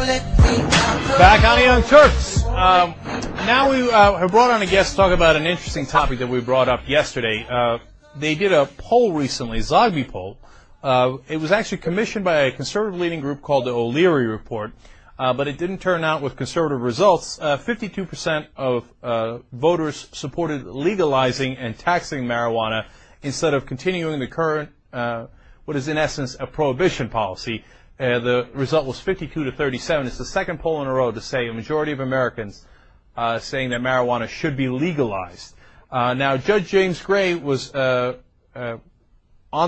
Back on the Young Turks. Now we have brought on a guest to talk about an interesting topic that we brought up yesterday. They did a poll recently, Zogby poll. It was actually commissioned by a conservative leading group called the O'Leary Report, but it didn't turn out with conservative results. 52% of voters supported legalizing and taxing marijuana instead of continuing the current, what is in essence a prohibition policy. The result was 52 to 37. It's the second poll in a row to say a majority of Americans saying that marijuana should be legalized. Now, Judge James Gray was on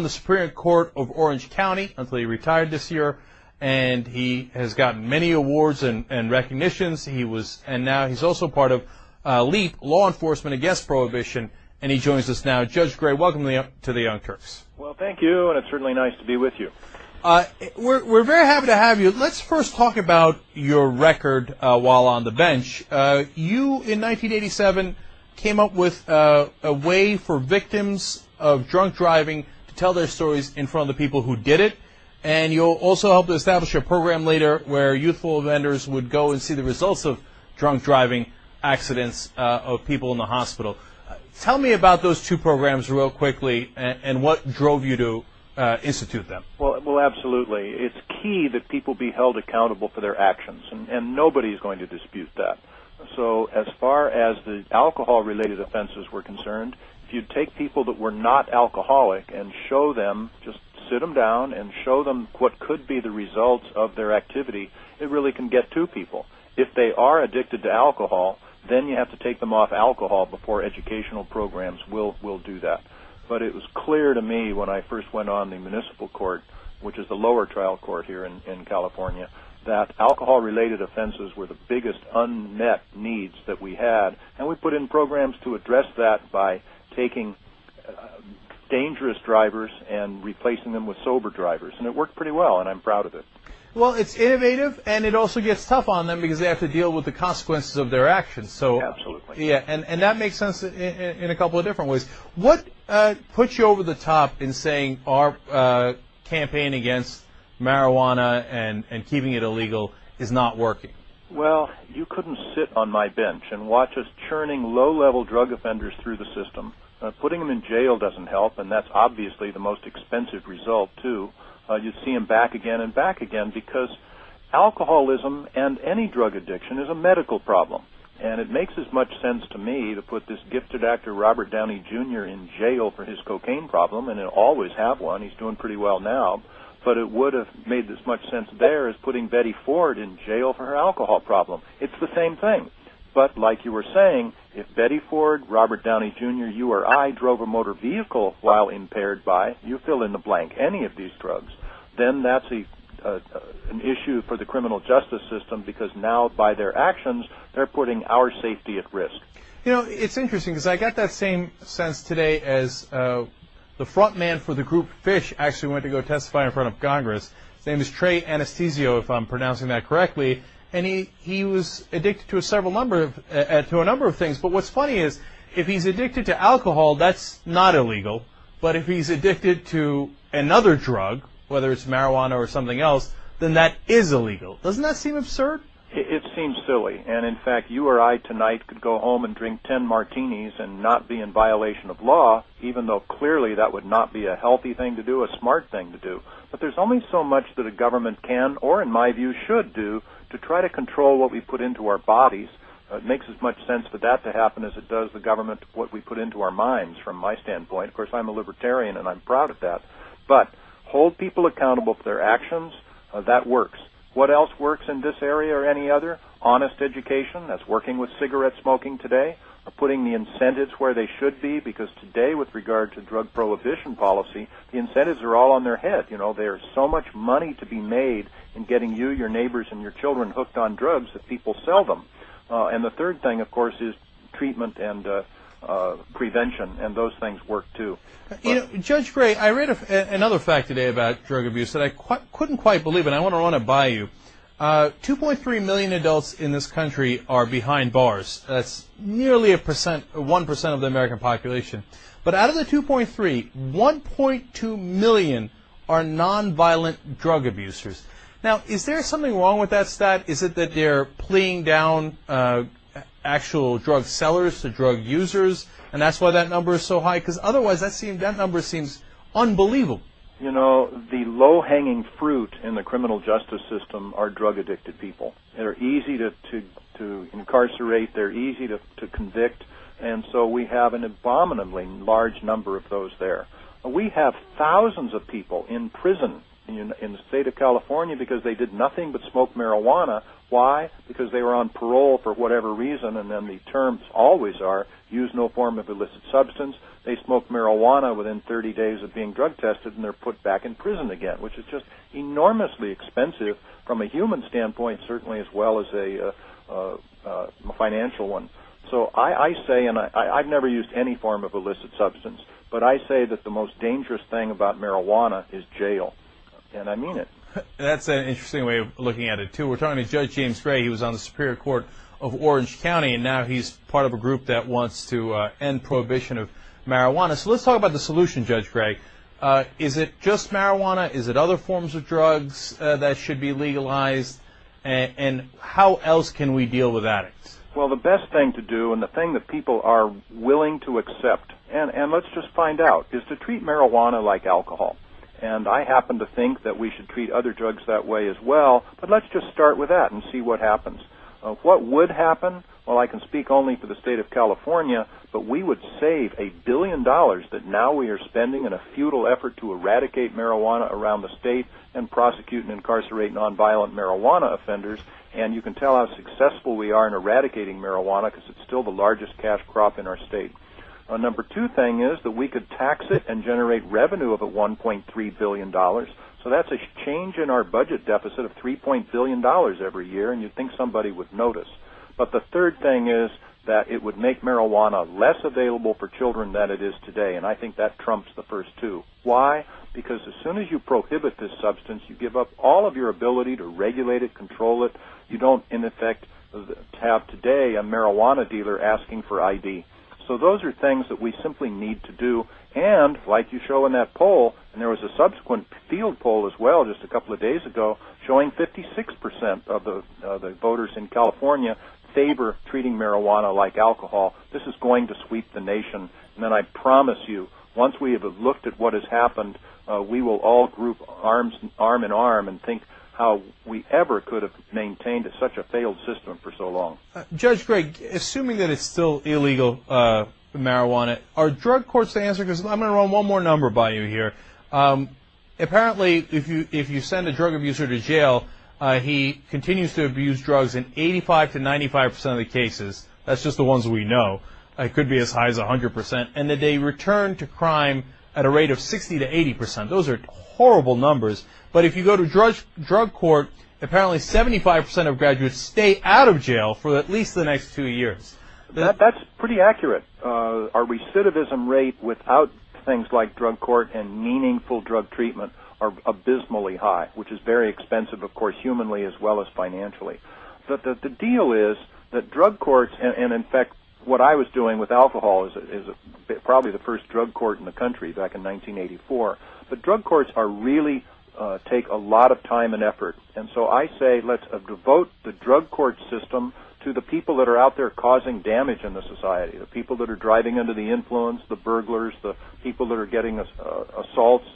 the Superior Court of Orange County until he retired this year, and he has gotten many awards and recognitions. And now he's also part of LEAP, Law Enforcement Against Prohibition, and he joins us now. Judge Gray, welcome to the Young Turks. Well, thank you, and it's certainly nice to be with you. We're very happy to have you. Let's first talk about your record while on the bench. You, in 1987, came up with a way for victims of drunk driving to tell their stories in front of the people who did it. And you also helped to establish a program later where youthful offenders would go and see the results of drunk driving accidents of people in the hospital. Tell me about those two programs real quickly and what drove you to institute them. Well, absolutely. It's key that people be held accountable for their actions, and nobody's going to dispute that. So as far as the alcohol-related offenses were concerned, if you take people that were not alcoholic and show them, just sit them down and show them what could be the results of their activity, it really can get to people. If they are addicted to alcohol, then you have to take them off alcohol before educational programs will do that. But it was clear to me when I first went on the municipal court, which is the lower trial court here in California, that alcohol-related offenses were the biggest unmet needs that we had, and we put in programs to address that by taking dangerous drivers and replacing them with sober drivers, and it worked pretty well, and I'm proud of it. Well, it's innovative, and it also gets tough on them because they have to deal with the consequences of their actions. So, absolutely. Yeah, and that makes sense in a couple of different ways. What put you over the top in saying our campaign against marijuana and keeping it illegal is not working? Well, you couldn't sit on my bench and watch us churning low-level drug offenders through the system. Putting them in jail doesn't help, and that's obviously the most expensive result, too. You see them back again because alcoholism and any drug addiction is a medical problem. And it makes as much sense to me to put this gifted actor Robert Downey Jr. in jail for his cocaine problem, and he'll always have one. He's doing pretty well now. But it would have made as much sense there as putting Betty Ford in jail for her alcohol problem. It's the same thing. But like you were saying, if Betty Ford, Robert Downey Jr., you or I drove a motor vehicle while impaired by, you fill in the blank, any of these drugs, then that's an issue for the criminal justice system because now by their actions, they're putting our safety at risk. You know, it's interesting because I got that same sense today as the front man for the group Fish actually went to go testify in front of Congress. His name is Trey Anastasio, if I'm pronouncing that correctly. And he was addicted to a number of things. But what's funny is if he's addicted to alcohol, that's not illegal. But if he's addicted to another drug, whether it's marijuana or something else, then that is illegal. Doesn't that seem absurd? It seems silly. And in fact, you or I tonight could go home and drink 10 martinis and not be in violation of law, even though clearly that would not be a healthy thing to do, a smart thing to do. But there's only so much that a government can, or in my view should do, to try to control what we put into our bodies. It makes as much sense for that to happen as it does the government what we put into our minds from my standpoint. Of course, I'm a libertarian and I'm proud of that. But hold people accountable for their actions. That works. What else works in this area or any other? Honest education. That's working with cigarette smoking today. Or putting the incentives where they should be, because today with regard to drug prohibition policy, the incentives are all on their head. You know, there's so much money to be made in getting you, your neighbors, and your children hooked on drugs that people sell them. And the third thing, of course, is treatment and prevention, and those things work too. You know, Judge Gray, I read another fact today about drug abuse that I couldn't quite believe, and I want to run it by you. 2.3 million adults in this country are behind bars. That's nearly 1% of the American population. But out of the 2.3, 1.2 million are nonviolent drug abusers. Now, is there something wrong with that stat? Is it that they're pleading down actual drug sellers to drug users, and that's why that number is so high? Because otherwise, that number seems unbelievable. You know, the low-hanging fruit in the criminal justice system are drug-addicted people. They're easy to incarcerate. They're easy to convict. And so we have an abominably large number of those there. We have thousands of people in prison in the state of California because they did nothing but smoke marijuana. Why? Because they were on parole for whatever reason, and then the terms always are, use no form of illicit substance. They smoke marijuana within 30 days of being drug tested, and they're put back in prison again, which is just enormously expensive from a human standpoint, certainly, as well as a financial one. So I say, and I've never used any form of illicit substance, but I say that the most dangerous thing about marijuana is jail, and I mean it. That's an interesting way of looking at it, too. We're talking to Judge James Gray. He was on the Superior Court of Orange County, and now he's part of a group that wants to end prohibition of marijuana. So let's talk about the solution, Judge Gray. Is it just marijuana? Is it other forms of drugs that should be legalized? And how else can we deal with addicts? Well, the best thing to do, and the thing that people are willing to accept, and let's just find out, is to treat marijuana like alcohol. And I happen to think that we should treat other drugs that way as well, but let's just start with that and see what happens. What would happen? Well, I can speak only for the state of California, but we would save $1 billion that now we are spending in a futile effort to eradicate marijuana around the state and prosecute and incarcerate nonviolent marijuana offenders. And you can tell how successful we are in eradicating marijuana because it's still the largest cash crop in our state. Number two thing is that we could tax it and generate revenue of $1.3 billion. So that's a change in our budget deficit of $3 billion every year, and you'd think somebody would notice. But the third thing is that it would make marijuana less available for children than it is today, and I think that trumps the first two. Why? Because as soon as you prohibit this substance, you give up all of your ability to regulate it, control it. You don't, in effect, have today a marijuana dealer asking for ID. So those are things that we simply need to do. And, like you show in that poll, and there was a subsequent field poll as well just a couple of days ago, showing 56% of the voters in California favor treating marijuana like alcohol. This is going to sweep the nation. And then I promise you, once we have looked at what has happened, we will all group arm in arm and think how we ever could have maintained such a failed system for so long. Judge Gray, assuming that it's still illegal marijuana, are drug courts the answer? Because I'm going to run one more number by you here. Apparently, if you send a drug abuser to jail, he continues to abuse drugs in 85 to 95% of the cases. That's just the ones we know. It could be as high as 100%. And that they return to crime at a rate of 60 to 80%. Those are horrible numbers. But if you go to drug court, apparently 75% of graduates stay out of jail for at least the next 2 years. That's pretty accurate. Our recidivism rate without things like drug court and meaningful drug treatment are abysmally high, which is very expensive, of course, humanly as well as financially. The deal is that drug courts, and in fact, what I was doing with alcohol is probably the first drug court in the country back in 1984. But drug courts are really take a lot of time and effort. And so I say let's devote the drug court system to the people that are out there causing damage in the society, the people that are driving under the influence, the burglars, the people that are getting assaults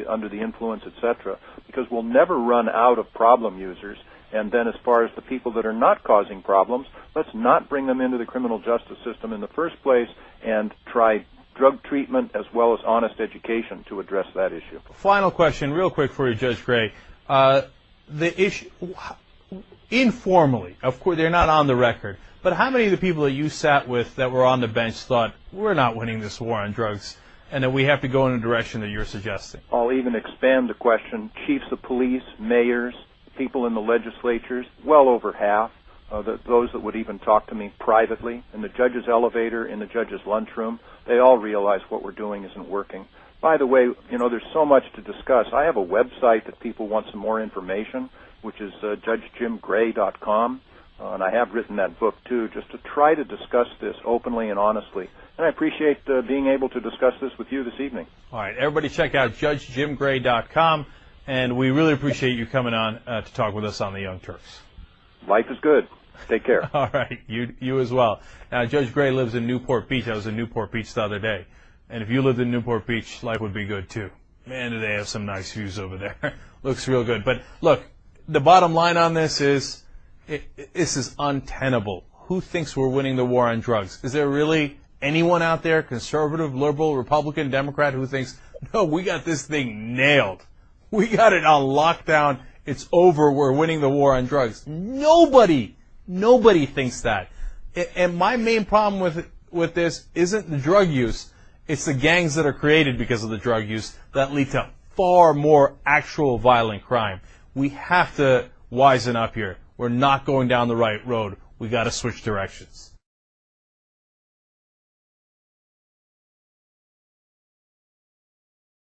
under the influence, etc. Because we'll never run out of problem users. And then as far as the people that are not causing problems, let's not bring them into the criminal justice system in the first place and try drug treatment as well as honest education to address that issue. Final question, real quick for you, Judge Gray. The issue, informally, of course, they're not on the record, but how many of the people that you sat with that were on the bench thought, we're not winning this war on drugs, and that we have to go in the direction that you're suggesting? I'll even expand the question. Chiefs of police, mayors, people in the legislatures, well over half, those that would even talk to me privately, in the judge's elevator, in the judge's lunchroom, they all realize what we're doing isn't working. By the way, there's so much to discuss. I have a website that people want some more information, which is judgejimgray.com, and I have written that book, too, just to try to discuss this openly and honestly. And I appreciate being able to discuss this with you this evening. All right, everybody check out judgejimgray.com. And we really appreciate you coming on to talk with us on the Young Turks. Life is good. Take care. All right, you as well. Now, Judge Gray lives in Newport Beach. I was in Newport Beach the other day. And if you lived in Newport Beach, life would be good, too. Man, do they have some nice views over there. Looks real good. But, look, the bottom line on this is, this is untenable. Who thinks we're winning the war on drugs? Is there really anyone out there, conservative, liberal, Republican, Democrat, who thinks, no, we got this thing nailed. We got it on lockdown. It's over. We're winning the war on drugs. Nobody thinks that. And my main problem with this isn't the drug use. It's the gangs that are created because of the drug use that lead to far more actual violent crime. We have to wisen up here. We're not going down the right road. We got to switch directions.